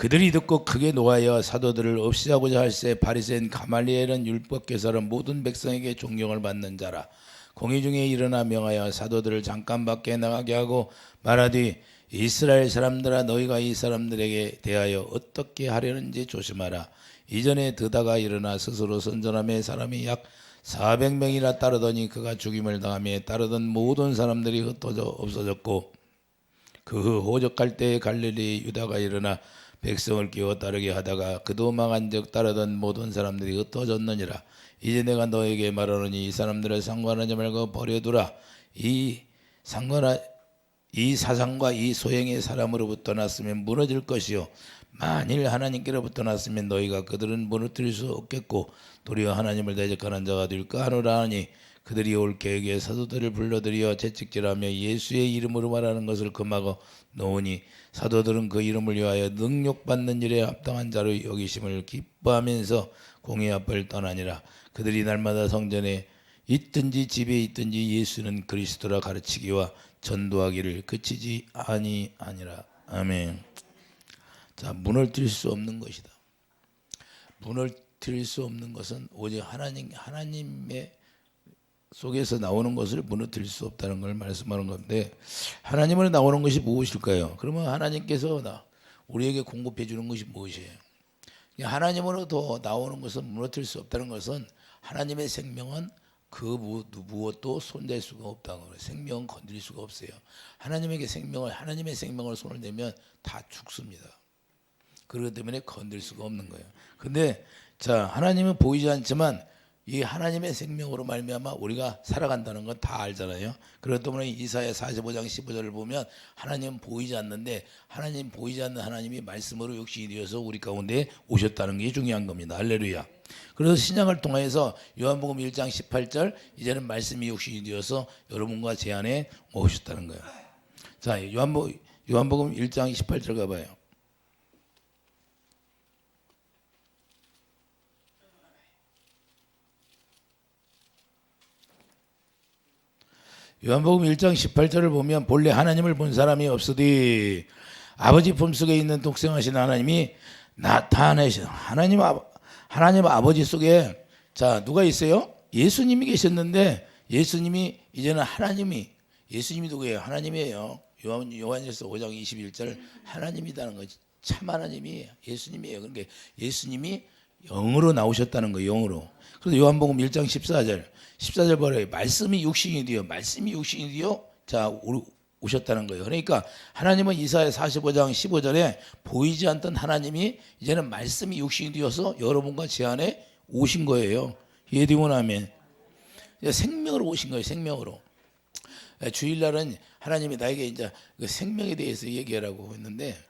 그들이 듣고 크게 노하여 사도들을 없이하고자 할세 바리새인 가말리엘은 율법교사는 모든 백성에게 존경을 받는 자라. 공의 중에 일어나 명하여 사도들을 잠깐 밖에 나가게 하고 말하되 이스라엘 사람들아 너희가 이 사람들에게 대하여 어떻게 하려는지 조심하라. 이전에 드다가 일어나 스스로 선전하며 사람이 약 400명이나 따르더니 그가 죽임을 당하며 따르던 모든 사람들이 흩어져 없어졌고 그 후 호적할 때에 갈릴리 유다가 일어나 백성을 끼워 따르게 하다가 그도 망한즉 따르던 모든 사람들이 흩어졌느니라. 이제 내가 너에게 말하노니 이 사람들을 상관하지 말고 버려두라. 이 사상과 이 소행의 사람으로부터 났으면 무너질 것이요 만일 하나님께로부터 났으면 너희가 그들은 무너뜨릴 수 없겠고 도리어 하나님을 대적하는 자가 될까 하노라 하니 그들이 올 계획에 사도들을 불러들여 채찍질하며 예수의 이름으로 말하는 것을 금하고 놓으니 사도들은 그 이름을 위하여 능욕받는 일에 합당한 자로 여기심을 기뻐하면서 공회 앞을 떠나니라. 그들이 날마다 성전에 있든지 집에 있든지 예수는 그리스도라 가르치기와 전도하기를 그치지 아니하니라. 아멘. 자, 무너뜨릴 수 없는 것이다. 무너뜨릴 수 없는 것은 오직 하나님의 속에서 나오는 것을 무너뜨릴 수 없다는 걸 말씀하는 건데, 하나님으로 나오는 것이 무엇일까요? 그러면 하나님께서 우리에게 공급해 주는 것이 무엇이에요? 하나님으로도 나오는 것은 무너뜨릴 수 없다는 것은 하나님의 생명은 그 무엇도 손댈 수가 없다는 거예요. 생명은 건드릴 수가 없어요. 하나님의 생명을 손을 대면 다 죽습니다. 그렇기 때문에 건들 수가 없는 거예요. 근데 자, 하나님은 보이지 않지만 이 하나님의 생명으로 말미암아 우리가 살아간다는 건 다 알잖아요. 그렇기 때문에 이사야 45장 15절을 보면 하나님은 보이지 않는데 하나님 보이지 않는 하나님이 말씀으로 육신이 되어서 우리 가운데 오셨다는 게 중요한 겁니다. 할렐루야. 그래서 신약을 통해서 요한복음 1장 18절 이제는 말씀이 육신이 되어서 여러분과 제 안에 오셨다는 거예요. 자, 요한복음 1장 18절 가봐요. 요한복음 1장 18절을 보면 본래 하나님을 본 사람이 없으되 아버지 품속에 있는 독생하신 하나님이 나타내신 하나님 아버지 속에 자 누가 있어요? 예수님이 계셨는데 예수님이 이제는 예수님이 누구예요? 하나님이에요. 요한일서 5장 21절 하나님이라는 거지. 참 하나님이 예수님이에요. 그러니까 예수님이 영으로 나오셨다는 거예요. 영으로. 그래서 요한복음 1장 14절 보래요. 말씀이 육신이 되어 자 오셨다는 거예요. 그러니까 하나님은 이사야 45장 15절에 보이지 않던 하나님이 이제는 말씀이 육신이 되어서 여러분과 제 안에 오신 거예요. 이해되고 나면 생명으로 오신 거예요. 생명으로. 주일날은 하나님이 나에게 이제 그 생명에 대해서 얘기하라고 했는데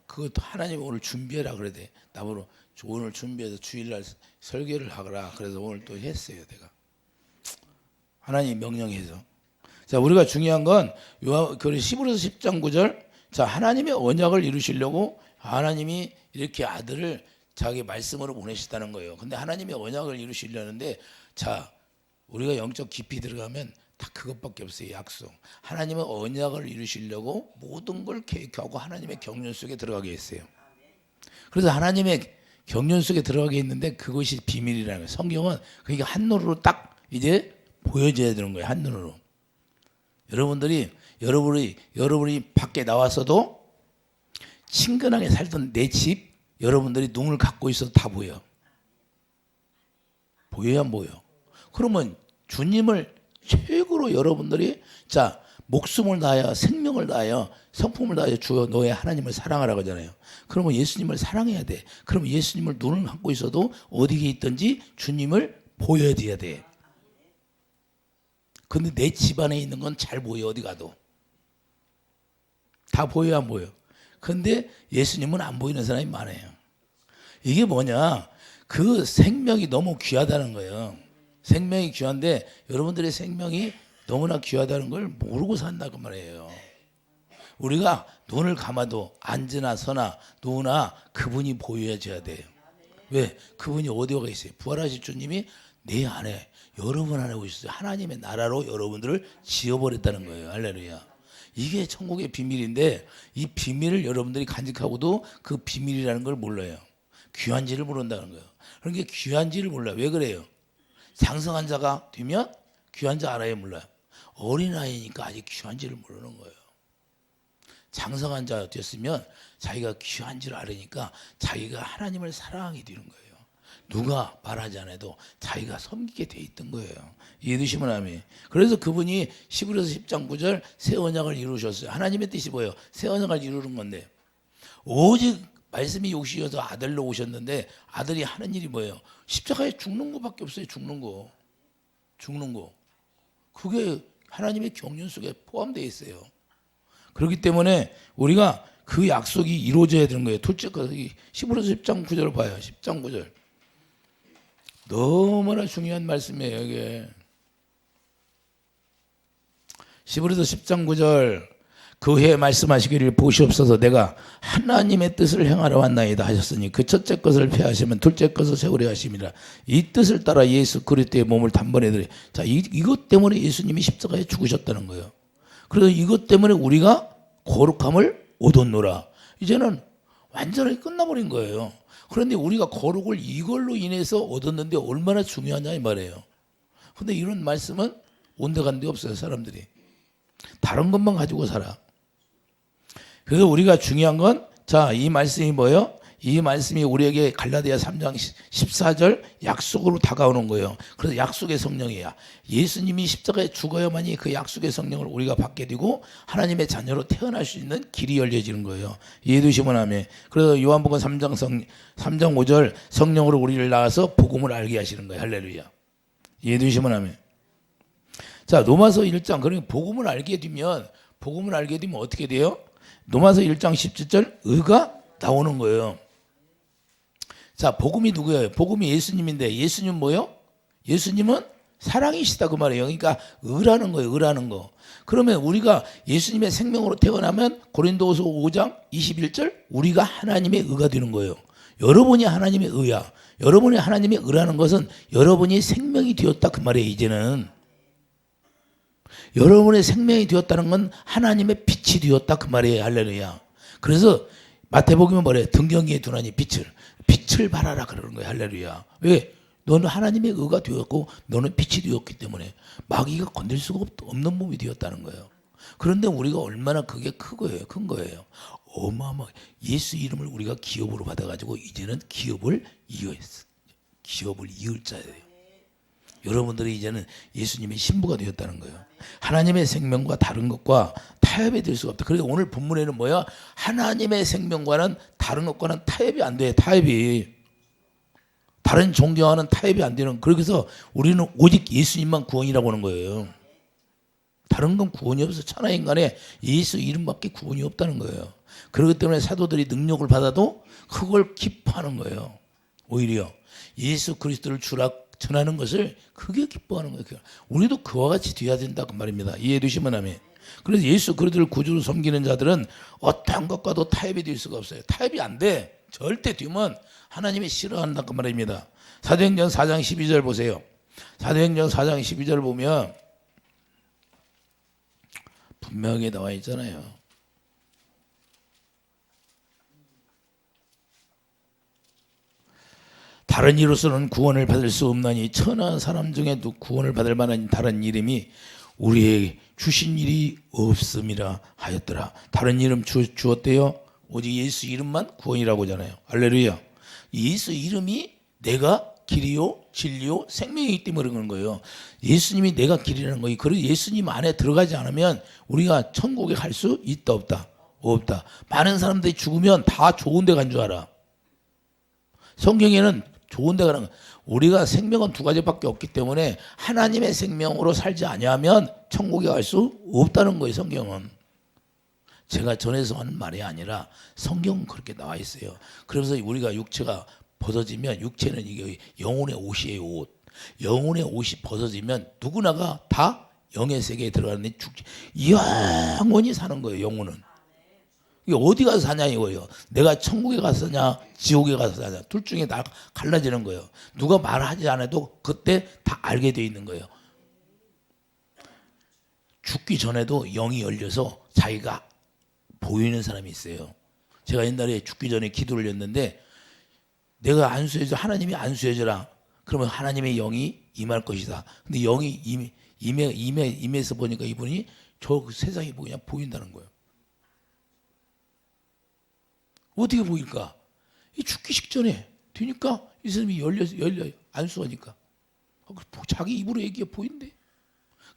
그것도 하나님이 오늘 준비해라 그러대. 나보러 오늘 준비해서 주일날 설교를 하거라. 그래서 오늘 또 했어요. 내가 하나님 명령해서. 자, 우리가 중요한 건 히브리서 10장 9절. 자, 하나님의 언약을 이루시려고 하나님이 이렇게 아들을 자기 말씀으로 보내셨다는 거예요. 근데 하나님의 언약을 이루시려는데 자, 우리가 영적 깊이 들어가면 다 그것밖에 없어요. 약속. 하나님의 언약을 이루시려고 모든 걸 계획하고 하나님의 경륜 속에 들어가게 했어요. 그래서 하나님의 경륜 속에 들어가게 했는데 그것이 비밀이라는 거예요. 성경은 그러니까 한눈으로 딱 이제 보여줘야 되는 거예요. 한눈으로. 여러분이 밖에 나왔어도 친근하게 살던 내 집 여러분들이 눈을 갖고 있어도 다 보여. 보여야 안 보여. 그러면 주님을 최고로 여러분들이 자 목숨을 다하여 생명을 다하여 성품을 다하여 주여 너의 하나님을 사랑하라고 하잖아요. 그러면 예수님을 사랑해야 돼. 그러면 예수님을 눈을 감고 있어도 어디에 있든지 주님을 보여줘야 돼. 근데 내 집안에 있는 건 잘 보여. 어디 가도 다 보여 안 보여. 근데 예수님은 안 보이는 사람이 많아요. 이게 뭐냐, 그 생명이 너무 귀하다는 거예요. 생명이 귀한데 여러분들의 생명이 너무나 귀하다는 걸 모르고 산다고 말이에요. 우리가 눈을 감아도 앉으나 서나 누우나 그분이 보여져야 돼요. 왜? 그분이 어디에 가 있어요? 부활하실 주님이 내 안에 여러분 안에 오셨어요. 하나님의 나라로 여러분들을 지어버렸다는 거예요. 할렐루야. 이게 천국의 비밀인데 이 비밀을 여러분들이 간직하고도 그 비밀이라는 걸 몰라요. 귀한지를 모른다는 거예요. 그러니까 귀한지를 몰라요. 왜 그래요? 장성한 자가 되면 귀한 자 알아요, 몰라요? 어린아이니까 아직 귀한지를 모르는 거예요. 장성한 자 됐으면 자기가 귀한지를 알으니까 자기가 하나님을 사랑하게 되는 거예요. 누가 말하지 않아도 자기가 섬기게 돼 있던 거예요. 이해되시면 아멘. 그래서 그분이 히브리서 10장 9절 새 언약을 이루셨어요. 하나님의 뜻이 뭐예요? 새 언약을 이루는 건데 오직 말씀이 욕심이어서 아들로 오셨는데 아들이 하는 일이 뭐예요? 십자가에 죽는 거밖에 없어요. 죽는 거. 그게 하나님의 경륜 속에 포함되어 있어요. 그렇기 때문에 우리가 그 약속이 이루어져야 되는 거예요. 둘째 거 히브리서 10장 9절을 봐요. 10장 9절. 너무나 중요한 말씀이에요. 이게 히브리서 10장 9절 그 해에 말씀하시기를 보시옵소서 내가 하나님의 뜻을 행하러 왔나이다 하셨으니 그 첫째 것을 폐하시면 둘째 것을 세우려 하심이라. 이 뜻을 따라 예수 그리스도의 몸을 단번에 드려. 자, 이것 때문에 예수님이 십자가에 죽으셨다는 거예요. 그래서 이것 때문에 우리가 거룩함을 얻었노라. 이제는 완전히 끝나버린 거예요. 그런데 우리가 거룩을 이걸로 인해서 얻었는데 얼마나 중요하냐 이 말이에요. 그런데 이런 말씀은 온데간데 없어요. 사람들이 다른 것만 가지고 살아. 그래서 우리가 중요한 건 자, 이 말씀이 뭐예요? 이 말씀이 우리에게 갈라디아 3장 14절 약속으로 다가오는 거예요. 그래서 약속의 성령이야. 예수님이 십자가에 죽어야만이 그 약속의 성령을 우리가 받게 되고 하나님의 자녀로 태어날 수 있는 길이 열려지는 거예요. 이해되시면 아멘. 그래서 요한복음 3장 5절 성령으로 우리를 낳아서 복음을 알게 하시는 거예요. 할렐루야. 이해되시면 아멘. 자, 로마서 1장 그러니까 복음을 알게 되면 어떻게 돼요? 로마서 1장 17절 의가 나오는 거예요. 자, 복음이 누구예요? 복음이 예수님인데 예수님은 뭐예요? 예수님은 사랑이시다 그 말이에요. 그러니까 의라는 거예요. 의라는 거. 그러면 우리가 예수님의 생명으로 태어나면 고린도후서 5장 21절 우리가 하나님의 의가 되는 거예요. 여러분이 하나님의 의야. 여러분이 하나님의 의라는 것은 여러분이 생명이 되었다 그 말이에요. 이제는 여러분의 생명이 되었다는 건 하나님의 빛이 되었다 그 말이에요. 할렐루야. 그래서 마태복음은 뭐래요? 등경기에 두나니 빛을 발하라 그러는 거예요. 할렐루야. 왜? 너는 하나님의 의가 되었고 너는 빛이 되었기 때문에 마귀가 건들 수가 없는 몸이 되었다는 거예요. 그런데 우리가 얼마나 그게 큰 거예요. 어마어마하게 예수 이름을 우리가 기업으로 받아가지고 이제는 기업을 이을 자예요. 여러분들이 이제는 예수님의 신부가 되었다는 거예요. 하나님의 생명과 다른 것과 타협이 될 수가 없다. 그래서 오늘 본문에는 뭐야? 하나님의 생명과는 다른 것과는 타협이 안 돼. 타협이. 다른 종교와는 타협이 안 되는. 그래서 우리는 오직 예수님만 구원이라고 하는 거예요. 다른 건 구원이 없어. 천하인간에 예수 이름밖에 구원이 없다는 거예요. 그렇기 때문에 사도들이 능력을 받아도 그걸 기뻐하는 거예요. 오히려 예수 그리스도를 주라 전하는 것을 크게 기뻐하는 거예요. 우리도 그와 같이 되어야 된다 그 말입니다. 이해되시면 아멘. 그래서 예수 그리스도를 구주로 섬기는 자들은 어떤 것과도 타협이 될 수가 없어요. 타협이 안 돼. 절대 되면 하나님이 싫어한다 그 말입니다. 사도행전 4장 12절 보세요. 사도행전 4장 12절 보면 분명하게 나와 있잖아요. 다른 이로서는 구원을 받을 수 없나니 천한 사람 중에도 구원을 받을 만한 다른 이름이 우리에게 주신 일이 없음이라 하였더라. 다른 이름 주었대요. 오직 예수 이름만 구원이라고 하잖아요. 할렐루야. 예수 이름이 내가 길이요 진리요 생명이기 때문에 그런 거예요. 예수님이 내가 길이라는 거예요. 그래서 예수님 안에 들어가지 않으면 우리가 천국에 갈 수 있다 없다? 없다. 많은 사람들이 죽으면 다 좋은 데 간 줄 알아. 성경에는 좋은 데 가는 거. 우리가 생명은 두 가지밖에 없기 때문에 하나님의 생명으로 살지 아니하면 천국에 갈 수 없다는 거예요. 성경은. 제가 전해서 하는 말이 아니라 성경은 그렇게 나와 있어요. 그래서 우리가 육체가 벗어지면 육체는 이게 영혼의 옷이에요. 옷. 영혼의 옷이 벗어지면 누구나가 다 영의 세계에 들어가는데 죽지. 영원히 사는 거예요. 영혼은. 이게 어디 가서 사냐 이거예요. 내가 천국에 가서 사냐 지옥에 가서 사냐 둘 중에 다 갈라지는 거예요. 누가 말하지 않아도 그때 다 알게 돼 있는 거예요. 죽기 전에도 영이 열려서 자기가 보이는 사람이 있어요. 제가 옛날에 죽기 전에 기도를 했는데 내가 안수해줘, 하나님이 안수해줘라. 그러면 하나님의 영이 임할 것이다. 근데 영이 임해서 보니까 이분이 저 세상이 그냥 보인다는 거예요. 어떻게 보일까? 이 죽기 직전에 되니까 이 사람이 열려 안수하니까 자기 입으로 얘기해 보인대.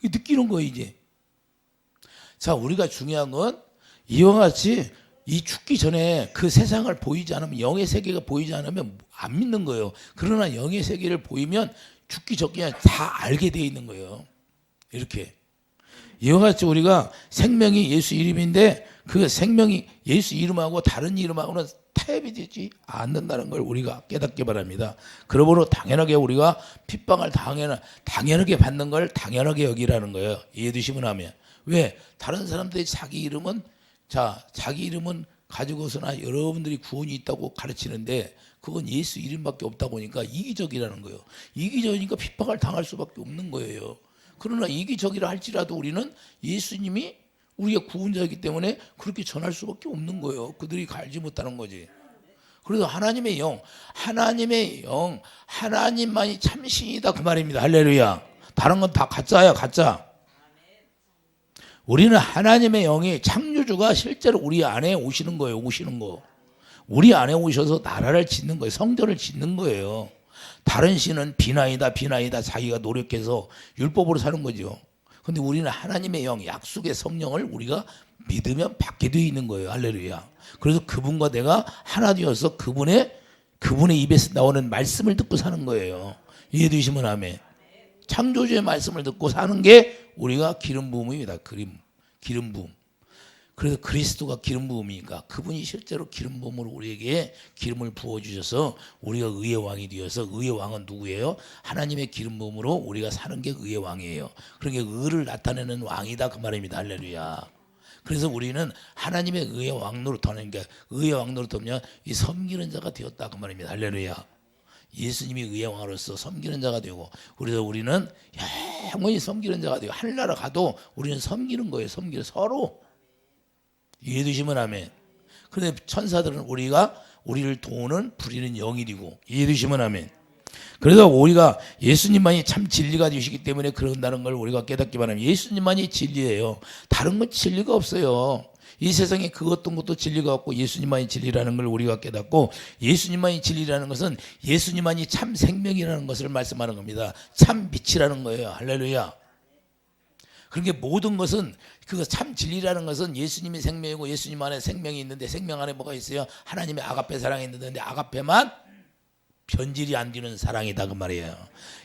느끼는 거예요 이제. 자, 우리가 중요한 건 이와 같이 이 죽기 전에 그 세상을 보이지 않으면, 영의 세계가 보이지 않으면 안 믿는 거예요. 그러나 영의 세계를 보이면 죽기 전에 다 알게 되어 있는 거예요. 이렇게. 이와 같이 우리가 생명이 예수 이름인데 그 생명이 예수 이름하고 다른 이름하고는 타협이 되지 않는다는 걸 우리가 깨닫기 바랍니다. 그러므로 당연하게 우리가 핍박을 당연하게 받는 걸 당연하게 여기라는 거예요. 이해되시면 하면. 왜? 다른 사람들이 자기 이름은 가지고서나 여러분들이 구원이 있다고 가르치는데 그건 예수 이름밖에 없다고 하니까 이기적이라는 거예요. 이기적이니까 핍박을 당할 수밖에 없는 거예요. 그러나 이기적이라 할지라도 우리는 예수님이 우리가 구원자이기 때문에 그렇게 전할 수밖에 없는 거예요. 그들이 알지 못하는 거지. 그래서 하나님의 영, 하나님만이 참신이다 그 말입니다. 할렐루야. 다른 건 다 가짜야, 가짜. 우리는 하나님의 영이 창조주가 실제로 우리 안에 오시는 거예요. 오시는 거. 우리 안에 오셔서 나라를 짓는 거예요. 성전을 짓는 거예요. 다른 신은 비나이다 자기가 노력해서 율법으로 사는 거죠. 근데 우리는 하나님의 영, 약속의 성령을 우리가 믿으면 받게 되어 있는 거예요. 할렐루야. 그래서 그분과 내가 하나 되어서 그분의 입에서 나오는 말씀을 듣고 사는 거예요. 이해되시면 아멘. 창조주의 말씀을 듣고 사는 게 우리가 기름 부음입니다. 기름 부음. 그래서 그리스도가 기름 부음이니까 그분이 실제로 기름 부음으로 우리에게 기름을 부어주셔서 우리가 의의 왕이 되어서, 의의 왕은 누구예요? 하나님의 기름 부음으로 우리가 사는 게 의의 왕이에요. 그러니까 의를 나타내는 왕이다 그 말입니다. 할렐루야. 그래서 우리는 하나님의 의의 왕 노릇하는 게, 의의 왕 노릇하면 이 섬기는 자가 되었다 그 말입니다. 할렐루야. 예수님이 의의 왕으로서 섬기는 자가 되고, 그래서 우리는 영원히 섬기는 자가 되고, 하늘나라 가도 우리는 섬기는 거예요. 섬기는 서로. 이해되시면 아멘. 그런데 천사들은 우리를 도우는 부리는 영이고, 이해되시면 아멘. 그래서 우리가 예수님만이 참 진리가 되시기 때문에 그런다는 걸 우리가 깨닫기 바랍니다. 예수님만이 진리예요. 다른 건 진리가 없어요. 이 세상에 그것도 진리가 없고 예수님만이 진리라는 걸 우리가 깨닫고, 예수님만이 진리라는 것은 예수님만이 참 생명이라는 것을 말씀하는 겁니다. 참 빛이라는 거예요. 할렐루야. 그러니까 모든 것은, 그 참 진리라는 것은 예수님이 생명이고 예수님 안에 생명이 있는데, 생명 안에 뭐가 있어요? 하나님의 아가페 사랑이 있는데 아가페만 변질이 안 되는 사랑이다 그 말이에요.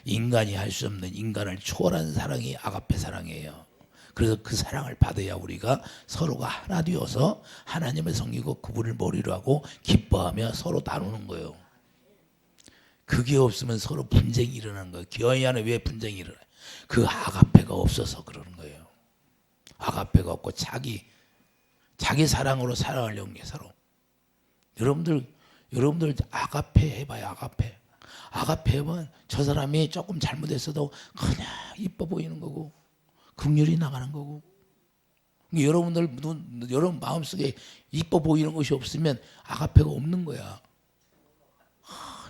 인간이 할 수 없는, 인간을 초월한 사랑이 아가페 사랑이에요. 그래서 그 사랑을 받아야 우리가 서로가 하나 되어서 하나님을 섬기고 그분을 머리로 하고 기뻐하며 서로 나누는 거예요. 그게 없으면 서로 분쟁이 일어나는 거예요. 교회 안에 왜 분쟁이 일어나요? 그 아가페가 없어서 그러는 거예요. 아가페가 없고 자기 사랑으로 사랑하려는 게 서로. 여러분들 아가페 해봐요. 아가페 하면 저 사람이 조금 잘못했어도 그냥 이뻐 보이는 거고 긍휼이 나가는 거고. 여러분 마음속에 이뻐 보이는 것이 없으면 아가페가 없는 거야.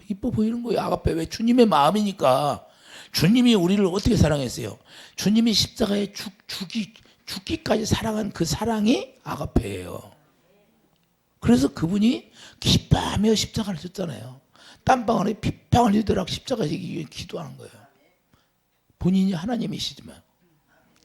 이뻐 보이는 거야 아가페. 왜? 주님의 마음이니까. 주님이 우리를 어떻게 사랑했어요? 주님이 십자가에 죽기까지 사랑한 그 사랑이 아가페예요. 그래서 그분이 기뻐하며 십자가를 졌잖아요. 땀방울에 핏방울 흘리도록 십자가에 기도하는 거예요. 본인이 하나님이시지만.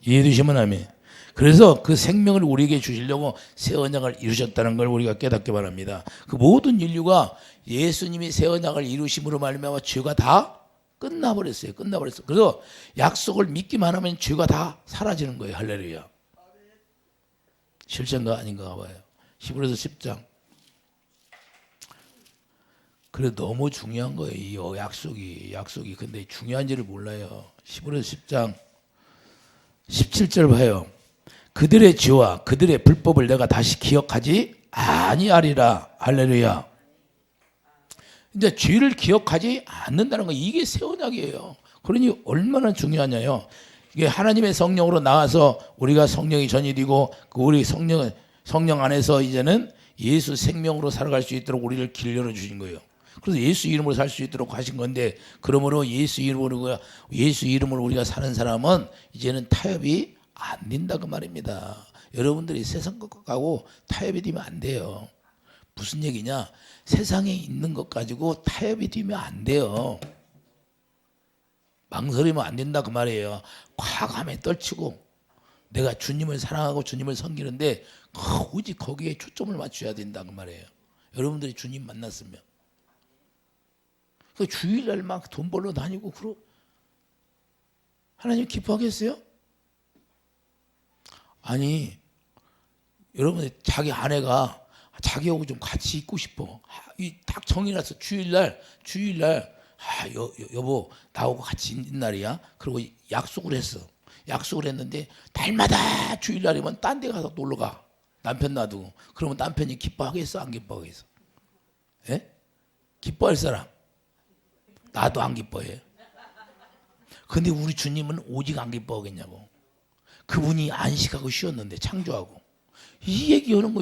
이해되시면 아멘. 그래서 그 생명을 우리에게 주시려고 새 언약을 이루셨다는 걸 우리가 깨닫기 바랍니다. 그 모든 인류가 예수님이 새 언약을 이루심으로 말미암아 죄가 다 끝나버렸어요. 그래서 약속을 믿기만 하면 죄가 다 사라지는 거예요. 할렐루야. 실제인가 아닌가 봐요. 히브리서 10장. 그래 너무 중요한 거예요. 이 약속이. 근데 중요한지를 몰라요. 히브리서 10장 17절 봐요. 그들의 죄와 그들의 불법을 내가 다시 기억하지 아니하리라. 할렐루야. 이제 죄를 기억하지 않는다는 거, 이게 새 언약이에요. 그러니 얼마나 중요하냐요. 이게 하나님의 성령으로 나와서 우리가 성령이 전이되고 그 우리 성령 안에서 이제는 예수 생명으로 살아갈 수 있도록 우리를 길 열어주신 거예요. 그래서 예수 이름으로 살 수 있도록 하신 건데, 그러므로 예수 이름으로 우리가 사는 사람은 이제는 타협이 안 된다 그 말입니다. 여러분들이 세상 것하고 타협이 되면 안 돼요. 무슨 얘기냐? 세상에 있는 것 가지고 타협이 되면 안 돼요. 망설이면 안 된다 그 말이에요. 과감히 떨치고 내가 주님을 사랑하고 주님을 섬기는데 오직 거기에 초점을 맞춰야 된다 그 말이에요. 여러분들이 주님 만났으면 그 주일날 막 돈 벌러 다니고 그러 하나님 기뻐하겠어요? 아니, 여러분 자기 아내가 자기하고 좀 같이 있고 싶어. 딱 정해놨어. 주일날 여보 나하고 같이 있는 날이야. 그리고 약속을 했어. 약속을 했는데 달마다 주일날이면 딴 데 가서 놀러 가. 남편 놔두고. 그러면 남편이 기뻐하겠어? 안 기뻐하겠어? 예? 기뻐할 사람? 나도 안 기뻐해. 근데 우리 주님은 오직 안 기뻐하겠냐고. 그분이 안식하고 쉬었는데, 창조하고. 이 얘기하는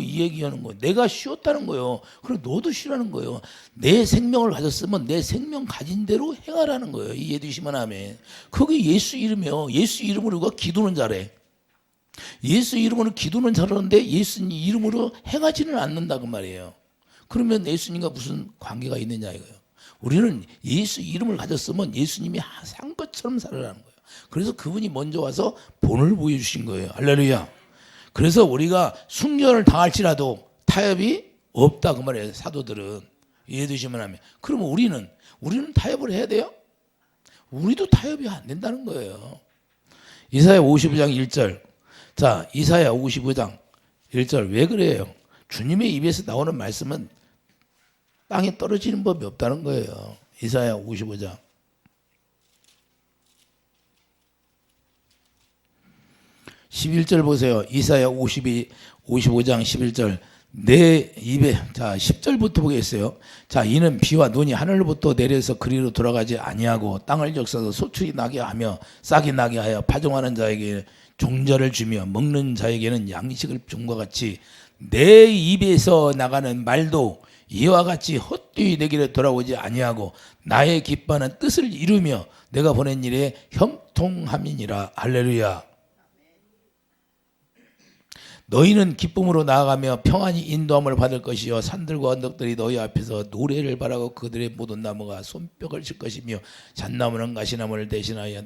거. 내가 쉬었다는 거예요. 그럼 너도 쉬라는 거예요. 내 생명을 가졌으면 내 생명 가진 대로 행하라는 거예요. 이해해 주시면 아멘. 그게 예수 이름이요. 예수 이름으로 우리가 기도는 잘해. 예수 이름으로 기도는 잘하는데 예수님 이름으로 행하지는 않는다 그 말이에요. 그러면 예수님과 무슨 관계가 있느냐 이거예요. 우리는 예수 이름을 가졌으면 예수님이 산 것처럼 살아라는 거예요. 그래서 그분이 먼저 와서 본을 보여주신 거예요. 할렐루야. 그래서 우리가 순교를 당할지라도 타협이 없다 그 말이에요. 사도들은. 이해해 주시면 하면. 그러면 우리는 타협을 해야 돼요? 우리도 타협이 안 된다는 거예요. 이사야 55장 1절. 자, 이사야 55장 1절. 왜 그래요? 주님의 입에서 나오는 말씀은 땅에 떨어지는 법이 없다는 거예요. 이사야 55장. 11절 보세요. 이사야 55장 11절. 내 입에, 자, 10절부터 보겠어요. 자, 이는 비와 눈이 하늘로부터 내려서 그리로 돌아가지 아니하고 땅을 적셔서 소출이 나게 하며 싹이 나게 하여 파종하는 자에게 종자를 주며 먹는 자에게는 양식을 줌과 같이 내 입에서 나가는 말도 이와 같이 헛되이 내게로 돌아오지 아니하고 나의 기뻐하는 뜻을 이루며 내가 보낸 일에 형통함이니라. 할렐루야. 너희는 기쁨으로 나아가며 평안히 인도함을 받을 것이요 산들과 언덕들이 너희 앞에서 노래를 바라고 그들의 모든 나무가 손뼉을 칠 것이며 잣나무는 가시나무를 대신하여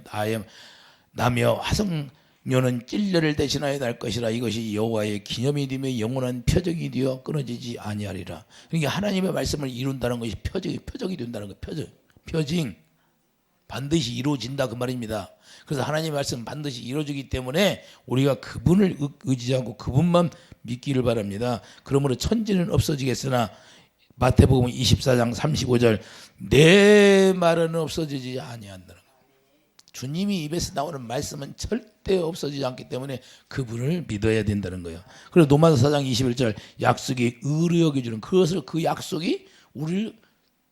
나며 화석묘는 찔레를 대신하여 날 것이라. 이것이 여호와의 기념이 되며 영원한 표적이 되어 끊어지지 아니하리라. 그러니까 하나님의 말씀을 이룬다는 것이 표적이 된다는 거예요. 표징 반드시 이루어진다 그 말입니다. 그래서 하나님의 말씀 반드시 이루어지기 때문에 우리가 그분을 의지하고 그분만 믿기를 바랍니다. 그러므로 천지는 없어지겠으나 마태복음 24장 35절 내 말은 없어지지 아니한다는 거예요. 주님이 입에서 나오는 말씀은 절대 없어지지 않기 때문에 그분을 믿어야 된다는 거예요. 그리고 로마서 4장 21절 약속이 의로 여겨주는 그 약속이 우리를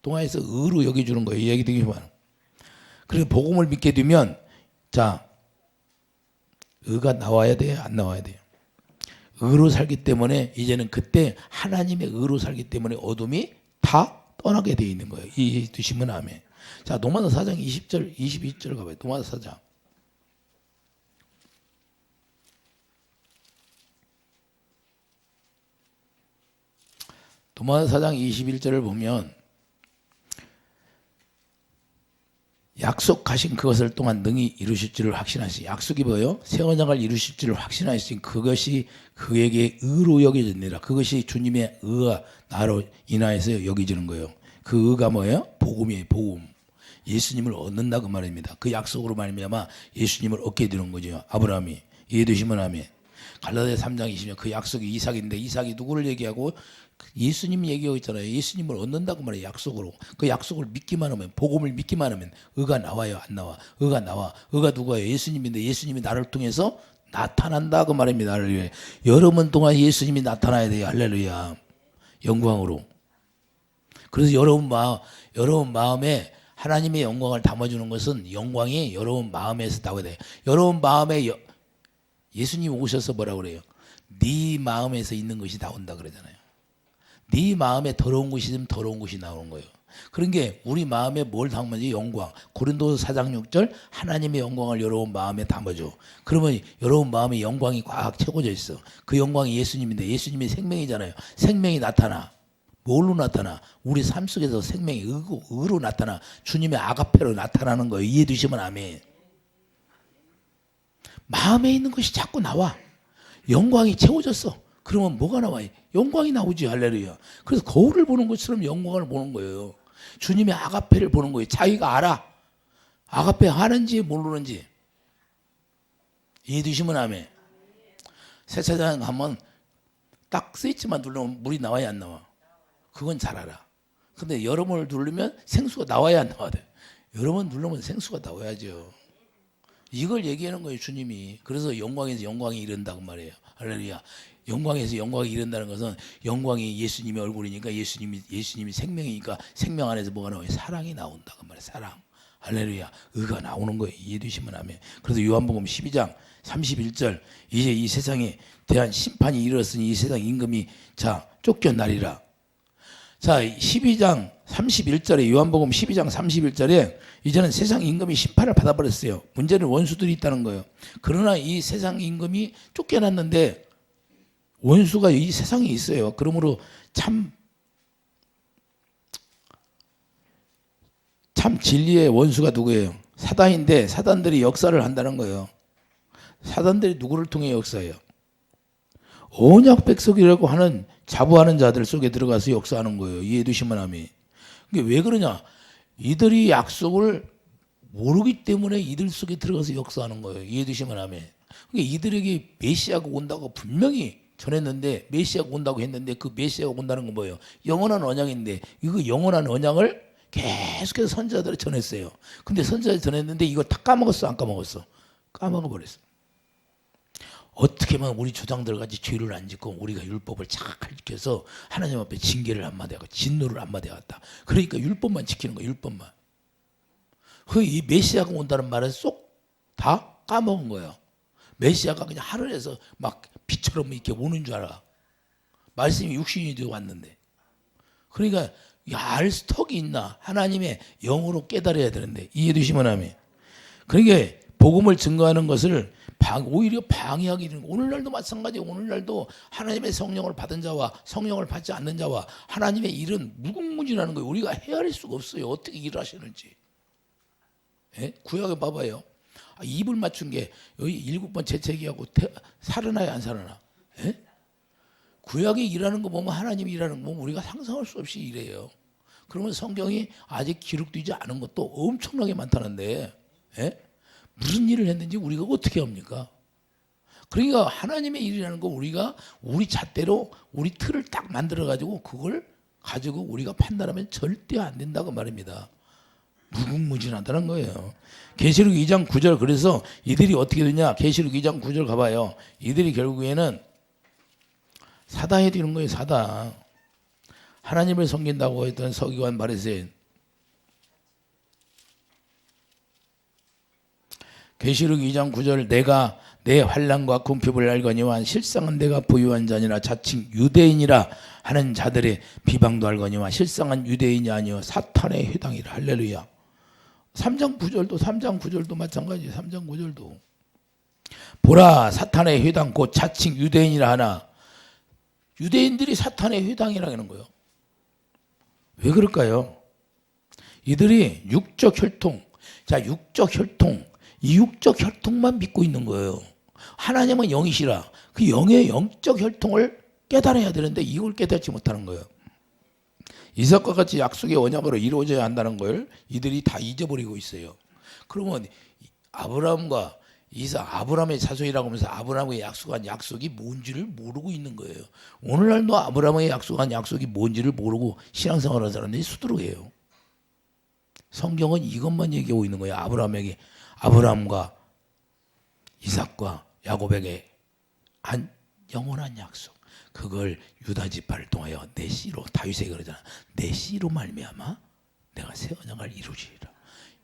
통해서 의로 여겨주는 거예요. 이 얘기 되게 많아요. 그래서 복음을 믿게 되면 자, 의가 나와야 돼요? 안 나와야 돼요? 의로 살기 때문에 이제는 그때 하나님의 의로 살기 때문에 어둠이 다 떠나게 되어 있는 거예요. 이해해 주시면 아멘. 자, 로마서 4장 20절, 22절 가봐요. 로마서 4장. 로마서 4장 21절을 보면 약속하신 그것을 또한 능히 이루실 줄을 확신하시. 약속이 뭐예요? 새 언약을 이루실 줄을 확신하신 그것이 그에게 의로 여겨지니라. 그것이 주님의 의가 나로 인하여서 여겨지는 거예요. 그 의가 뭐예요? 복음이에요. 복음. 예수님을 얻는다 그 말입니다. 그 약속으로 말미암아 예수님을 얻게 되는 거죠. 아브라함이. 이해되시면 아멘. 갈라디아 3장 20년 그 약속이 이삭인데 이삭이 누구를 얘기하고 예수님 얘기하고 있잖아요. 예수님을 얻는다고 말해요. 약속으로. 그 약속을 믿기만 하면 복음을 믿기만 하면 의가 나와요. 안 나와? 의가 나와. 의가 누구예요? 예수님인데 예수님이 나를 통해서 나타난다 그 말입니다. 할렐루야. 여러분 동안 예수님이 나타나야 돼요. 할렐루야. 영광으로. 그래서 여러분 마음에 하나님의 영광을 담아주는 것은 영광이 여러분 마음에서 나와야 돼요. 여러분 마음에 예수님 오셔서 뭐라 그래요? 네 마음에서 있는 것이 나온다 그러잖아요. 네 마음에 더러운 것이 있으면 더러운 것이 나오는 거예요. 그런 게 우리 마음에 뭘 담아지? 영광. 고린도서 4장 6절 하나님의 영광을 여러분 마음에 담아줘. 그러면 여러분 마음에 영광이 꽉 채워져 있어. 그 영광이 예수님인데 예수님이 생명이잖아요. 생명이 나타나. 뭘로 나타나? 우리 삶 속에서 생명이 의로 나타나. 주님의 아가페로 나타나는 거예요. 이해해 주시면 아멘. 마음에 있는 것이 자꾸 나와. 영광이 채워졌어. 그러면 뭐가 나와요? 영광이 나오지. 할렐루야. 그래서 거울을 보는 것처럼 영광을 보는 거예요. 주님의 아가페를 보는 거예요. 자기가 알아. 아가페 하는지 모르는지. 이해 되시면 아멘. 세차장 가면 딱 스위치만 누르면 물이 나와야 안 나와? 그건 잘 알아. 근데 여러 번을 누르면 생수가 나와야 안 나와야 돼? 여러 번 누르면 생수가 나와야죠. 이걸 얘기하는 거예요, 주님이. 그래서 영광에서 영광이 이른다고 말이에요. 할렐루야. 영광에서 영광이 이른다는 것은 영광이 예수님의 얼굴이니까 예수님이 생명이니까 생명 안에서 뭐가 나와요? 사랑이 나온다고 말이에요. 사랑. 할렐루야. 의가 나오는 거예요. 이해되시면 하면. 그래서 요한복음 12장 31절 이제 이 세상에 대한 심판이 이르렀으니 이 세상 임금이 자 쫓겨나리라. 자 12장 31절에 요한복음 12장 31절에 이제는 세상 임금이 심판을 받아버렸어요. 문제는 원수들이 있다는 거예요. 그러나 이 세상 임금이 쫓겨났는데 원수가 이 세상에 있어요. 그러므로 참 진리의 원수가 누구예요? 사단인데 사단들이 역사를 한다는 거예요. 사단들이 누구를 통해 역사해요? 언약 백성이라고 하는 자부하는 자들 속에 들어가서 역사하는 거예요. 이해해 두시면 아멘. 이게 왜 그러냐? 이들이 약속을 모르기 때문에 이들 속에 들어가서 역사하는 거예요. 이해해 두시면 아멘. 그러니까 이들에게 메시아가 온다고 분명히 전했는데 메시아가 온다고 했는데 그 메시아가 온다는 건 뭐예요? 영원한 언약인데 이거 영원한 언약을 계속해서 선지자들이 전했어요. 근데 선지자들이 전했는데 이거 다 까먹었어? 안 까먹었어? 까먹어버렸어. 어떻게 하면 우리 조상들 같이 죄를 안 짓고 우리가 율법을 잘 지켜서 하나님 앞에 징계를 한마디 하고 진노를 한마디 하겠다. 그러니까 율법만 지키는 거야. 율법만. 이 메시아가 온다는 말을 쏙 다 까먹은 거예요. 메시아가 그냥 하늘에서 막 빛처럼 이렇게 오는 줄 알아. 말씀이 육신이 되어 왔는데. 그러니까 알 턱이 있나? 하나님의 영으로 깨달아야 되는데 이해되시면 하면. 그러니까 복음을 증거하는 것을 오히려 방해하기 이르는 거예요. 오늘날도 마찬가지예요. 오늘날도 하나님의 성령을 받은 자와 성령을 받지 않는 자와 하나님의 일은 무궁무진하는 거예요. 우리가 헤아릴 수가 없어요. 어떻게 일을 하시는지. 예? 구약에 봐봐요. 입을 맞춘 게 여기 7번 재채기하고 살아나야 안 살아나? 예? 구약에 일하는 거 보면 하나님이 일하는 거 보면 우리가 상상할 수 없이 일해요. 그러면 성경이 아직 기록되지 않은 것도 엄청나게 많다는데 예? 무슨 일을 했는지 우리가 어떻게 합니까? 그러니까 하나님의 일이라는 거 우리가 우리 잣대로 우리 틀을 딱 만들어가지고 그걸 가지고 우리가 판단하면 절대 안 된다고 말입니다. 무궁무진하다는 거예요. 계시록 2장 9절 그래서 이들이 어떻게 되냐? 계시록 2장 9절 가봐요. 이들이 결국에는 사다해 되는 거예요. 사다. 하나님을 섬긴다고 했던 서기관 바리새인. 계시록 2장 9절 내가 내 환난과 궁핍을 알거니와 실상은 내가 부유한 자니라 자칭 유대인이라 하는 자들의 비방도 알거니와 실상은 유대인이 아니요 사탄의 회당이라. 할렐루야. 3장 9절도 마찬가지예요. 3장 9절도 보라 사탄의 회당 곧 자칭 유대인이라 하나. 유대인들이 사탄의 회당이라는 거예요. 왜 그럴까요? 이들이 육적 혈통, 자 육적 혈통, 이 육적 혈통만 믿고 있는 거예요. 하나님은 영이시라. 그 영의 영적 혈통을 깨달아야 되는데 이걸 깨닫지 못하는 거예요. 이삭과 같이 약속의 언약으로 이루어져야 한다는 걸 이들이 다 잊어버리고 있어요. 그러면 아브라함과 이삭, 아브라함의 자손이라고 하면서 아브라함의 약속한 약속이 뭔지를 모르고 있는 거예요. 오늘날도 아브라함의 약속한 약속이 뭔지를 모르고 신앙생활하는 사람들이 수두룩해요. 성경은 이것만 얘기하고 있는 거예요. 아브라함에게, 아브라함과 이삭과 야곱에게 한 영원한 약속. 그걸 유다 지파를 통하여 내 씨로, 다윗에게 그러잖아. 내 씨로 말미암아 내가 새 언약을 이루리라.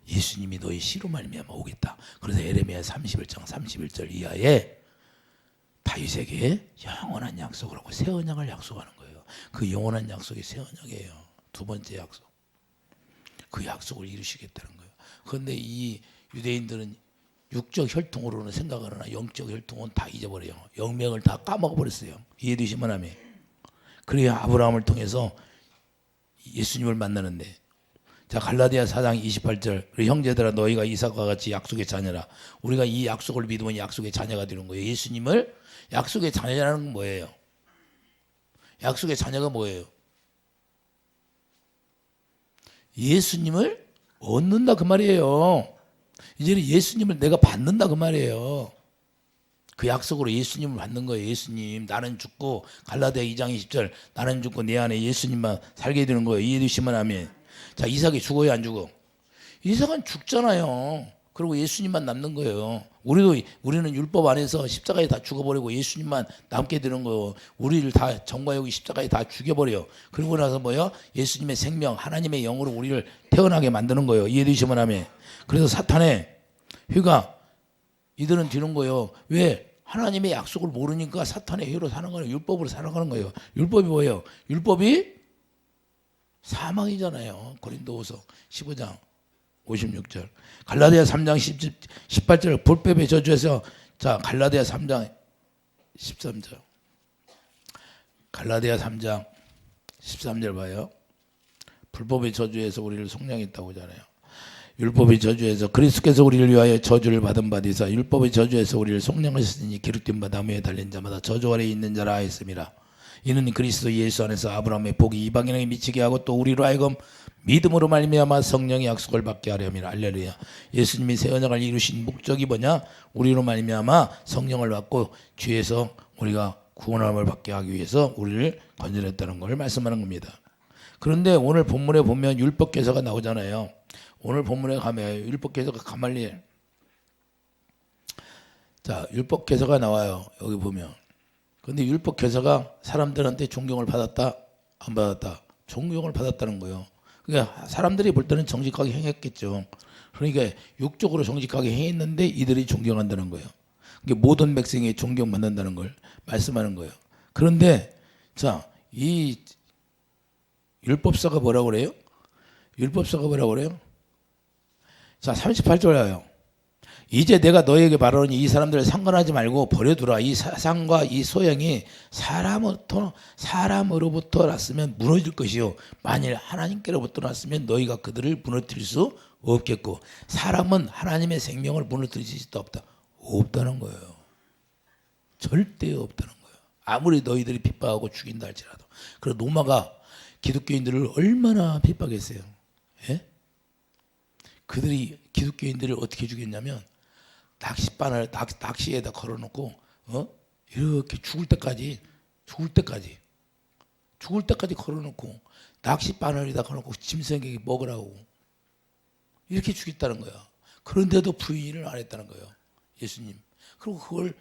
예수님이 너희 씨로 말미암아 오겠다. 그래서 에레미야 31장 31절 이하에 다윗에게 영원한 약속을 하고 새 언약을 약속하는 거예요. 그 영원한 약속이 새 언약이에요. 두 번째 약속. 그 약속을 이루시겠다는 거예요. 그런데 이 유대인들은 육적 혈통으로는 생각하거나 영적 혈통은 다 잊어버려요. 영명을 다 까먹어버렸어요. 이해되시면 하면. 그래야 아브라함을 통해서 예수님을 만나는데, 자 갈라디아 4장 28절 우리 형제들아 너희가 이삭과 같이 약속의 자녀라. 우리가 이 약속을 믿으면 약속의 자녀가 되는 거예요. 예수님을 약속의 자녀라는 건 뭐예요? 약속의 자녀가 뭐예요? 예수님을 얻는다 그 말이에요. 이제는 예수님을 내가 받는다 그 말이에요. 그 약속으로 예수님을 받는 거예요. 예수님 나는 죽고 갈라디아 2장 20절 나는 죽고 내 안에 예수님만 살게 되는 거예요. 이해되시면 아멘. 자 이삭이 죽어요 안 죽어? 이삭은 죽잖아요. 그리고 예수님만 남는 거예요. 우리는 율법 안에서 십자가에 다 죽어버리고 예수님만 남게 되는 거예요. 우리를 다 정과 여기 십자가에 다 죽여버려. 그러고 나서 뭐요? 예수님의 생명 하나님의 영으로 우리를 태어나게 만드는 거예요. 이해되시면 하면. 그래서 사탄의 휘가 이들은 뒤는 거예요. 왜? 하나님의 약속을 모르니까 사탄의 휘로 사는 거예요. 율법으로 살아가는 거예요. 율법이 뭐예요? 율법이 사망이잖아요. 고린도후서 15장 56절. 갈라디아 3장 18절 불법의 저주에서 자 갈라디아 3장 13절. 갈라디아 3장 13절 봐요. 불법의 저주에서 우리를 속량했다고 하잖아요. 율법의 저주에서 그리스도께서 우리를 위하여 저주를 받은 바 되사 율법의 저주에서 우리를 속량하셨으니 기록된 바 나무에 달린 자마다 저주 아래에 있는 자라 하였습니다. 이는 그리스도 예수 안에서 아브라함의 복이 이방인에게 미치게 하고 또 우리로 하여금 믿음으로 말미암아 성령의 약속을 받게 하려 함이라. 할렐루야. 예수님이 새 언약을 이루신 목적이 뭐냐? 우리로 말미암아 성령을 받고 죄에서 우리가 구원함을 받게 하기 위해서 우리를 건져냈다는 걸 말씀하는 겁니다. 그런데 오늘 본문에 보면 율법개서가 나오잖아요. 오늘 본문에 가면 율법개서가 가말리엘. 자 율법개서가 나와요. 여기 보면. 근데 율법개서가 사람들한테 존경을 받았다? 안 받았다? 존경을 받았다는 거예요. 그러니까 사람들이 볼 때는 정직하게 행했겠죠. 그러니까 육적으로 정직하게 행했는데 이들이 존경한다는 거예요. 그러니까 모든 백성이 존경받는다는 걸 말씀하는 거예요. 그런데 자, 이 율법서가 뭐라고 그래요? 율법서가 뭐라고 그래요? 자, 38절에요. 이제 내가 너에게 말하노니 이 사람들을 상관하지 말고 버려두라. 이 사상과 이 소양이 사람으로부터 났으면 무너질 것이요 만일 하나님께로부터 났으면 너희가 그들을 무너뜨릴 수 없겠고 사람은 하나님의 생명을 무너뜨릴 수도 없다는 거예요. 절대 없다는 거예요. 아무리 너희들이 핍박하고 죽인다 할지라도. 그래서 로마가 기독교인들을 얼마나 핍박했어요. 예? 그들이 기독교인들을 어떻게 죽였냐면 낚싯바늘 낚시에다 걸어놓고 이렇게 죽을 때까지 걸어놓고 낚싯바늘에다 걸어놓고 짐승에게 먹으라고 이렇게 죽였다는 거야. 그런데도 부인을 안 했다는 거예요. 예수님. 그리고 그걸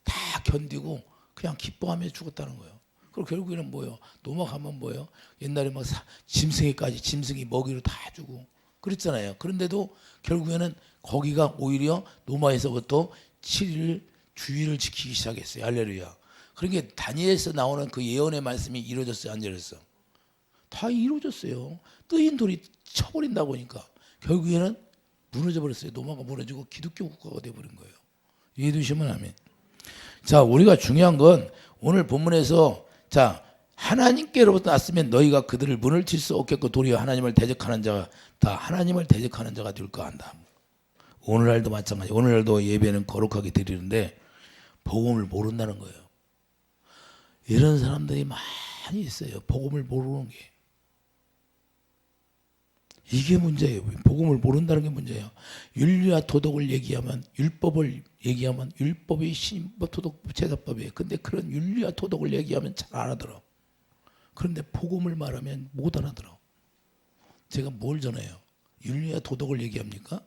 다 견디고 그냥 기뻐하며 죽었다는 거예요. 그리고 결국에는 뭐예요? 넘어가면 뭐예요? 옛날에 막 짐승이 먹이로 다 주고 그랬잖아요. 그런데도 결국에는 거기가 오히려 로마에서부터 7일 주의를 지키기 시작했어요. 할렐루야. 그러니까 다니엘에서 나오는 그 예언의 말씀이 이루어졌어요, 안 이루어졌어요? 다 이루어졌어요. 뜨인 돌이 쳐버린다고 하니까 결국에는 무너져 버렸어요. 로마가 무너지고 기독교 국가가 돼버린 거예요. 이해되시면 아멘. 자, 우리가 중요한 건 오늘 본문에서 자 하나님께로부터 났으면 너희가 그들을 무너뜨릴 수 없겠고 도리어 하나님을 대적하는 자가 다 하나님을 대적하는 자가 될까 한다. 오늘날도 마찬가지. 오늘날도 예배는 거룩하게 드리는데 복음을 모른다는 거예요. 이런 사람들이 많이 있어요. 복음을 모르는 게. 이게 문제예요. 복음을 모른다는 게 문제예요. 윤리와 도덕을 얘기하면 율법을 얘기하면 율법이 신법 도덕 제사법이에요. 근데 그런 윤리와 도덕을 얘기하면 잘 알아들어. 그런데 복음을 말하면 못 알아들어. 제가 뭘 전해요? 윤리와 도덕을 얘기합니까?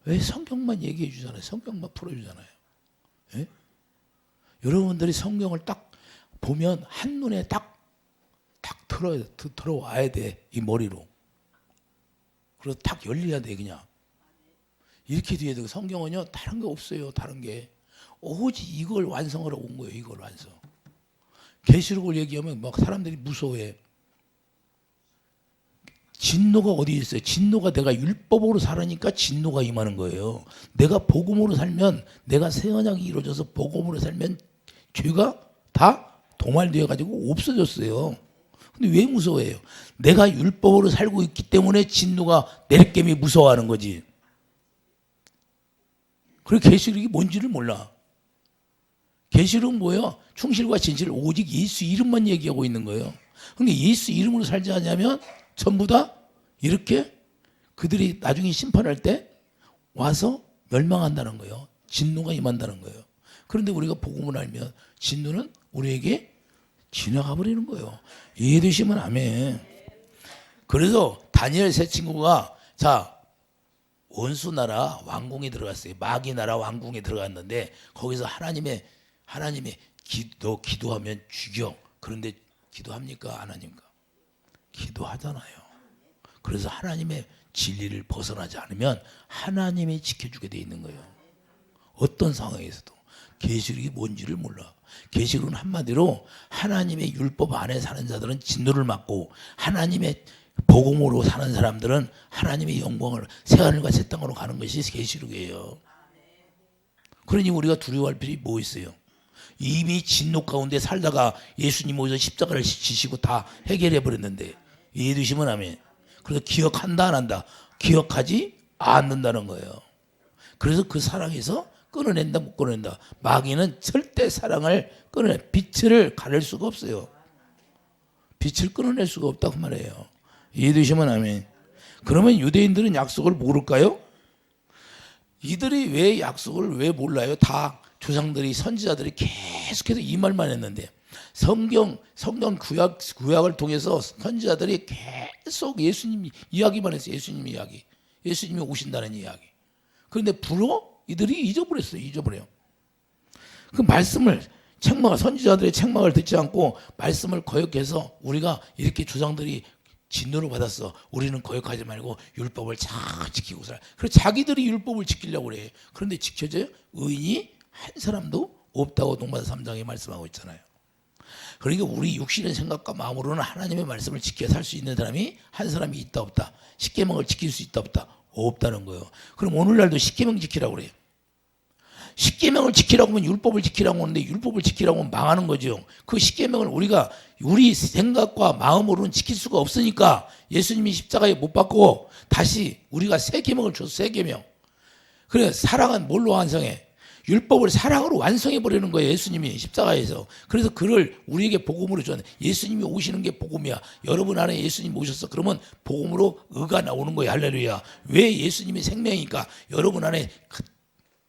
왜 성경만 얘기해 주잖아요. 성경만 풀어주잖아요. 예? 여러분들이 성경을 딱 보면 한눈에 딱 들어와야 돼. 이 머리로. 그래서 탁 열려야 돼 그냥. 이렇게 돼야 되고 성경은요 다른 게 없어요. 다른 게 오직 이걸 완성하러 온 거예요. 이걸 완성. 계시록을 얘기하면 막 사람들이 무서워해. 진노가 어디 있어요? 진노가 내가 율법으로 살으니까 진노가 임하는 거예요. 내가 복음으로 살면, 내가 새 언약이 이루어져서 복음으로 살면 죄가 다 도말되어 가지고 없어졌어요. 근데 왜 무서워해요? 내가 율법으로 살고 있기 때문에 진노가 내리깨미 무서워하는 거지. 그리고 계시록이 뭔지를 몰라. 계시록은 뭐예요? 충실과 진실 오직 예수 이름만 얘기하고 있는 거예요. 근데 예수 이름으로 살지 않냐면 전부 다 이렇게 그들이 나중에 심판할 때 와서 멸망한다는 거예요. 진노가 임한다는 거예요. 그런데 우리가 복음을 알면 진노는 우리에게 지나가 버리는 거예요. 이해되시면 아멘. 그래서 다니엘 세 친구가 자 원수 나라 왕궁에 들어갔어요. 마귀 나라 왕궁에 들어갔는데 거기서 하나님의 너 기도하면 죽여. 그런데 기도합니까? 안 합니까? 기도하잖아요. 그래서 하나님의 진리를 벗어나지 않으면 하나님이 지켜주게 돼 있는 거예요. 어떤 상황에서도. 계시록이 뭔지를 몰라. 계시록은 한마디로 하나님의 율법 안에 사는 자들은 진노를 받고 하나님의 복음으로 사는 사람들은 하나님의 영광을 새하늘과 새 땅으로 가는 것이 계시록이에요. 그러니 우리가 두려워할 필요이 뭐 있어요? 이미 진노 가운데 살다가 예수님 오셔서 십자가를 지시고 다 해결해 버렸는데 이해되시면 아멘. 그래서 기억한다 안 한다? 기억하지 않는다는 거예요. 그래서 그 사랑에서 끊어낸다 못 끊어낸다. 마귀는 절대 사랑을 빛을 가릴 수가 없어요. 빛을 끊어낼 수가 없다고 말해요. 이해되시면 아멘. 그러면 유대인들은 약속을 모를까요? 이들이 왜 약속을 왜 몰라요? 다 조상들이 선지자들이 계속해서 이 말만 했는데 성경 구약을 통해서 선지자들이 계속 예수님 이야기만 했어요. 예수님 이야기. 예수님이 오신다는 이야기. 그런데 이들이 잊어버려요. 그 말씀을 선지자들의 책망을 듣지 않고 말씀을 거역해서 우리가 이렇게 조상들이 진노를 받았어. 우리는 거역하지 말고 율법을 잘 지키고 살아. 그래서 자기들이 율법을 지키려고 그래. 그런데 지켜져요? 의인이 한 사람도 없다고 동마다 3장에 말씀하고 있잖아요. 그러니까 우리 육신의 생각과 마음으로는 하나님의 말씀을 지켜 살 수 있는 사람이 한 사람이 있다 없다. 십계명을 지킬 수 있다 없다. 없다는 거예요. 그럼 오늘날도 십계명 지키라고 그래요. 십계명을 지키라고 하면 율법을 지키라고 하는데 율법을 지키라고 하면 망하는 거죠. 그 십계명을 우리가 우리 생각과 마음으로는 지킬 수가 없으니까 예수님이 십자가에 못 박고 다시 우리가 새 계명을 줘서 새 계명. 그래 사랑은 뭘로 완성해? 율법을 사랑으로 완성해 버리는 거예요. 예수님이 십자가에서. 그래서 그를 우리에게 복음으로 줬네. 예수님이 오시는 게 복음이야. 여러분 안에 예수님 오셨어. 그러면 복음으로 의가 나오는 거예요. 할렐루야. 왜 예수님이 생명이니까 여러분 안에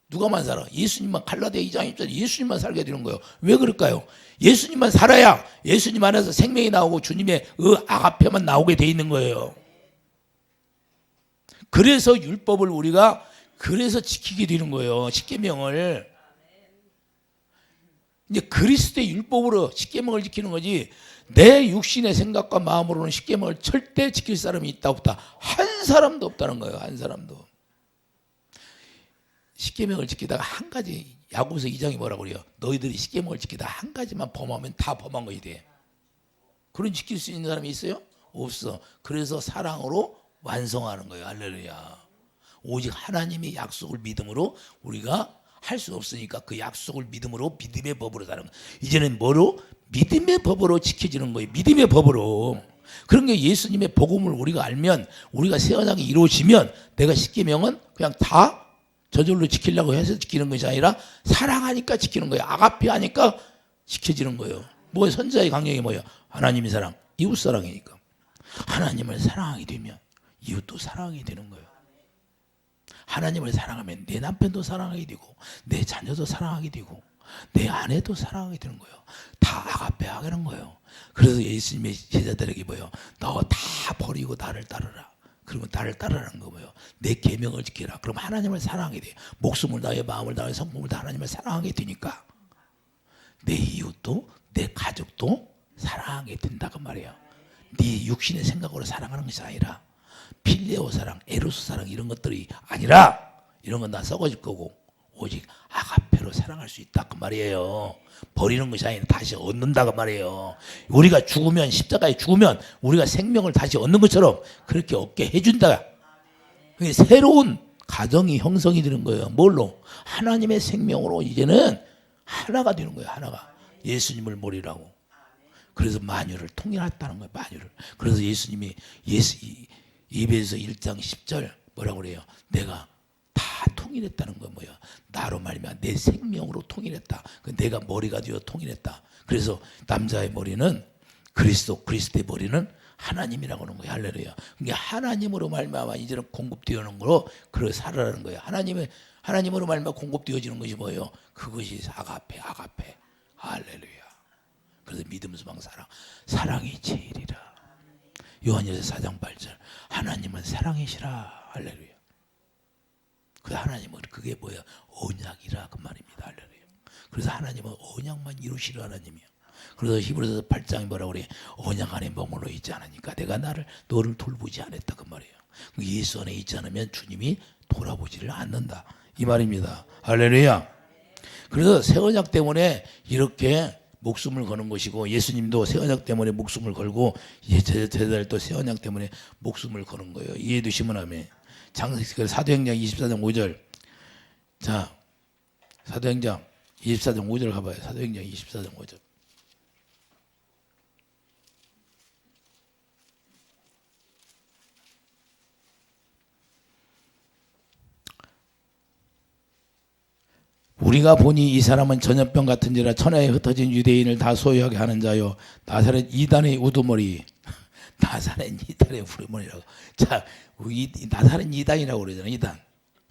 누가만 살아? 예수님만. 갈라디아 2장 1절 예수님만 살게 되는 거예요. 왜 그럴까요? 예수님만 살아야 예수님 안에서 생명이 나오고 주님의 아가페만 나오게 돼 있는 거예요. 그래서 율법을 우리가 그래서 지키게 되는 거예요. 십계명을. 이제 그리스도의 율법으로 십계명을 지키는 거지. 내 육신의 생각과 마음으로는 십계명을 절대 지킬 사람이 있다 없다. 한 사람도 없다는 거예요. 한 사람도. 십계명을 지키다가 한 가지 야고보서 2장이 뭐라고 그래요? 너희들이 십계명을 지키다 한 가지만 범하면 다 범한 거야 돼. 그런 지킬 수 있는 사람이 있어요? 없어. 그래서 사랑으로 완성하는 거예요. 할렐루야. 오직 하나님의 약속을 믿음으로 우리가 할 수 없으니까 그 약속을 믿음으로 믿음의 법으로 사는 거예요. 이제는 뭐로? 믿음의 법으로 지켜지는 거예요. 믿음의 법으로. 그런 게 예수님의 복음을 우리가 알면 우리가 새 언약이 이루어지면 내가 십계명은 그냥 다 저절로 지키려고 해서 지키는 것이 아니라 사랑하니까 지키는 거예요. 아가페 하니까 지켜지는 거예요. 뭐 선지자의 강령이 뭐예요? 하나님의 사랑, 이웃 사랑이니까. 하나님을 사랑하게 되면 이웃도 사랑하게 되는 거예요. 하나님을 사랑하면 내 남편도 사랑하게 되고 내 자녀도 사랑하게 되고 내 아내도 사랑하게 되는 거예요. 다 아가페 하게 되는 거예요. 그래서 예수님의 제자들에게 뭐예요? 너 다 버리고 나를 따르라. 그러면 나를 따르라는 거 뭐예요? 내 계명을 지키라. 그럼 하나님을 사랑하게 돼요. 목숨을 다해 마음을 다해 성품을 다해 하나님을 사랑하게 되니까 내 이웃도 내 가족도 사랑하게 된다고 말이에요. 네 육신의 생각으로 사랑하는 것이 아니라 필레오 사랑, 에로스 사랑 이런 것들이 아니라 이런 건 다 썩어질 거고 오직 아가페로 사랑할 수 있다 그 말이에요. 버리는 것이 아니라 다시 얻는다 그 말이에요. 우리가 죽으면 십자가에 죽으면 우리가 생명을 다시 얻는 것처럼 그렇게 얻게 해준다. 그게 새로운 가정이 형성이 되는 거예요. 뭘로? 하나님의 생명으로 이제는 하나가 되는 거예요. 하나가. 예수님을 모리라고. 그래서 만유를 통일했다는 거예요. 만유를. 그래서 예수님이 에베소 1장 10절 뭐라고 그래요? 내가 다 통일했다는 거 뭐야? 나로 말미암아 내 생명으로 통일했다. 내가 머리가 되어 통일했다. 그래서 남자의 머리는 그리스도의 머리는 하나님이라고 하는 거예요. 할렐루야. 그러니까 하나님으로 말미암아 이제는 공급되어는 거로 그걸 살아라는 거예요. 하나님으로 말미암아 공급되어지는 것이 뭐예요? 그것이 아가페. 할렐루야. 그래서 믿음, 소망, 사랑이 제일이라. 요한일서 4장 8절. 하나님은 사랑이시라. 할렐루야. 그 하나님은 그게 뭐야? 언약이라 그 말입니다. 할렐루야. 그래서 하나님은 언약만 이루시는 하나님이야. 그래서 히브리서 8장이 뭐라고 그래? 언약 안에 머물러 있지 않으니까 내가 너를 돌보지 않았다 그 말이에요. 예수 안에 있지 않으면 주님이 돌아보지를 않는다 이 말입니다. 할렐루야. 그래서 새 언약 때문에 이렇게 목숨을 거는 것이고 예수님도 새 언약 때문에 목숨을 걸고 제자들도 새 언약 때문에 목숨을 거는 거예요. 이해해 두시면 아멘. 사도행전 24장 5절. 자, 사도행전 24장 5절 가봐요. 사도행전 24장 5절. 우리가 보니 이 사람은 전염병 같은지라 천하에 흩어진 유대인을 다 소유하게 하는 자요 나사렛 이단의 우두머리. 나사렛 이단의 우두머리라고. 자, 나사렛 이단이라고 그러잖아요. 이단.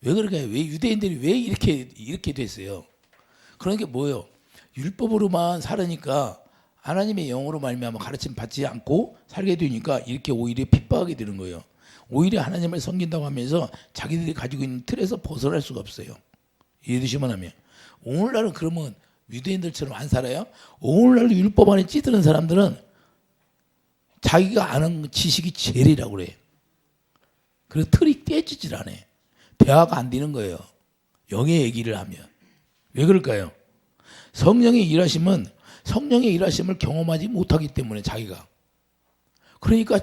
왜 그럴까요? 왜 유대인들이 왜 이렇게 됐어요? 그런 게 뭐예요? 율법으로만 살으니까 하나님의 영으로 말미암아 가르침 받지 않고 살게 되니까 이렇게 오히려 핍박하게 되는 거예요. 오히려 하나님을 섬긴다고 하면서 자기들이 가지고 있는 틀에서 벗어날 수가 없어요. 이해되시면 하면. 오늘날은 그러면 유대인들처럼 안 살아요? 오늘날 율법 안에 찌드는 사람들은 자기가 아는 지식이 제일이라고 그래. 그래서 틀이 깨지질 않아. 대화가 안 되는 거예요. 영의 얘기를 하면. 왜 그럴까요? 성령의 일하심을 경험하지 못하기 때문에 자기가. 그러니까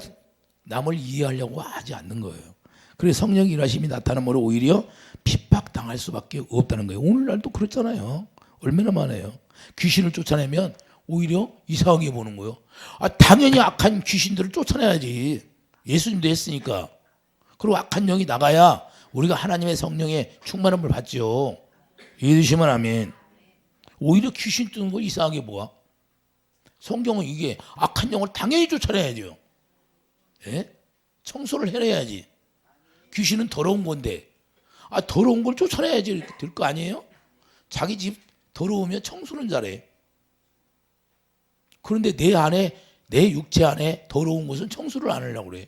남을 이해하려고 하지 않는 거예요. 그래서 성령의 일하심이 나타나므로 오히려 핍박당할 수밖에 없다는 거예요. 오늘날도 그렇잖아요. 얼마나 많아요. 귀신을 쫓아내면 오히려 이상하게 보는 거예요. 당연히 악한 귀신들을 쫓아내야지. 예수님도 했으니까. 그리고 악한 영이 나가야 우리가 하나님의 성령의 충만함을 받죠. 이해되시면 아멘. 오히려 귀신 뜨는 걸 이상하게 보아. 성경은 이게 악한 영을 당연히 쫓아내야죠. 예? 청소를 해내야지. 귀신은 더러운 건데 더러운 걸 쫓아내야지 될 거 아니에요? 자기 집 더러우면 청소는 잘해. 그런데 내 육체 안에 더러운 것은 청소를 안 하려고 그래.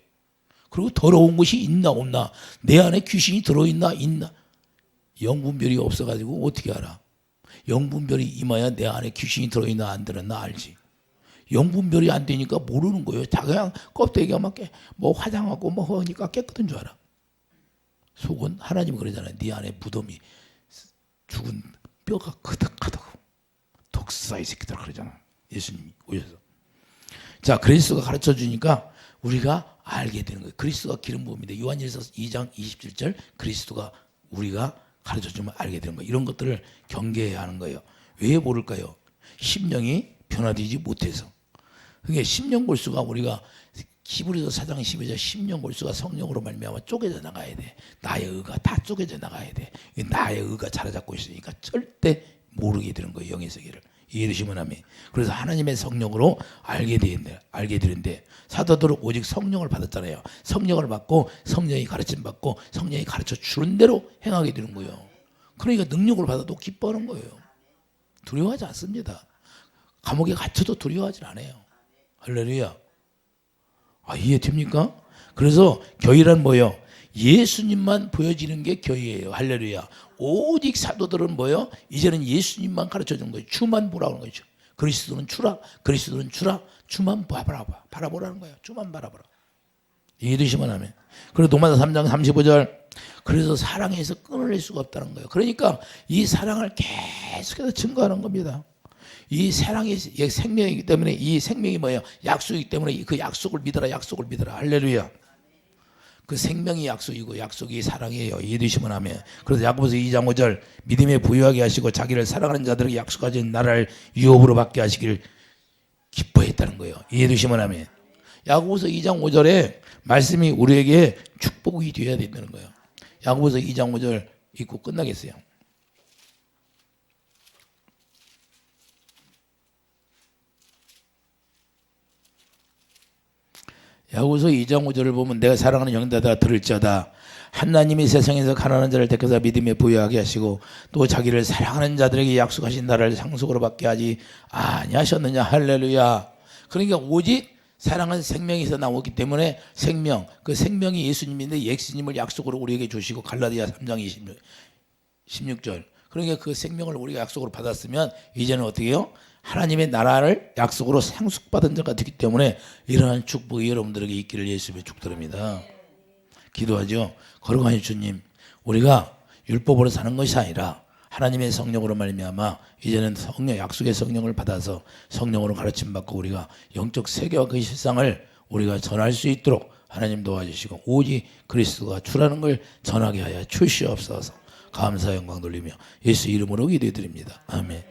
그리고 더러운 것이 있나 없나, 내 안에 귀신이 들어있나 있나, 영분별이 없어가지고 어떻게 알아? 영분별이 임하야 내 안에 귀신이 들어있나 안 들었나 알지. 영분별이 안 되니까 모르는 거예요. 그냥 껍데기가 막 화장하고 하니까 깨끗한 줄 알아. 속은 하나님 그러잖아요. 네 안에 무덤이 죽은 뼈가 크득하다고. 독사 이 새끼들 그러잖아. 예수님이 오셔서. 자, 그리스도가 가르쳐 주니까 우리가 알게 되는 거예요. 그리스도가 기름 부음인데 요한일서 2장 27절 그리스도가 우리가 가르쳐 주면 알게 되는 거예요. 이런 것들을 경계해야 하는 거예요. 왜 모를까요? 심령이 변화되지 못해서. 그게 심령 골수가 우리가 히브리서 4장 12절 심령 골수가 성령으로 말미암아 쪼개져 나가야 돼. 나의 의가 다 쪼개져 나가야 돼. 나의 의가 자리잡고 있으니까 절대 모르게 되는 거예요. 영의 세계를. 이해되시면 아멘. 그래서 하나님의 성령으로 알게 되는데 사도들은 오직 성령을 받았잖아요. 성령을 받고 성령이 가르침 받고 성령이 가르쳐 주는 대로 행하게 되는 거예요. 그러니까 능력을 받아도 기뻐하는 거예요. 두려워하지 않습니다. 감옥에 갇혀도 두려워하지 않아요. 할렐루야. 이해됩니까? 그래서 교회란 뭐예요? 예수님만 보여지는 게 교회예요. 할렐루야. 오직 사도들은 뭐예요? 이제는 예수님만 가르쳐주는 거예요. 주만 보라는 거죠. 그리스도는 주라. 주만 바라보라는 거예요. 주만 바라보라. 이해되시면 하면. 그리고 도마서 3장 35절 그래서 사랑에서 끊어낼 수가 없다는 거예요. 그러니까 이 사랑을 계속해서 증거하는 겁니다. 이 사랑이 생명이기 때문에 이 생명이 뭐예요? 약속이기 때문에 그 약속을 믿어라. 약속을 믿어라. 할렐루야. 그 생명이 약속이고 약속이 사랑이에요. 이해되시면 하면. 그래서 야고보서 2장 5절 믿음에 부유하게 하시고 자기를 사랑하는 자들에게 약속하신 나라를 유업으로 받게 하시길 기뻐했다는 거예요. 이해되시면 하면. 야고보서 2장 5절에 말씀이 우리에게 축복이 되어야 된다는 거예요. 야고보서 2장 5절 읽고 끝나겠어요. 야고보서 2장 5절을 보면 내가 사랑하는 영다다 들을 자다. 하나님이 세상에서 가난한 자를 택해서 믿음에 부유하게 하시고 또 자기를 사랑하는 자들에게 약속하신 나라를 상속으로 받게 하지 아니하셨느냐. 할렐루야. 그러니까 오직 사랑은 생명에서 나오기 때문에 생명, 그 생명이 예수님인데 예수님을 약속으로 우리에게 주시고 갈라디아 3장 16절. 그러니까 그 생명을 우리가 약속으로 받았으면 이제는 어떻게 해요? 하나님의 나라를 약속으로 상속받은 자가 되기 때문에 이러한 축복이 여러분들에게 있기를 예수님의 축도합니다. 기도하죠. 거룩하신 주님, 우리가 율법으로 사는 것이 아니라 하나님의 성령으로 말미암아 이제는 성령, 약속의 성령을 받아서 성령으로 가르침 받고 우리가 영적 세계와 그 실상을 우리가 전할 수 있도록 하나님 도와주시고 오직 그리스도가 주라는 걸 전하게 하여 주시옵소서. 감사 영광 돌리며 예수 이름으로 기도드립니다. 아멘.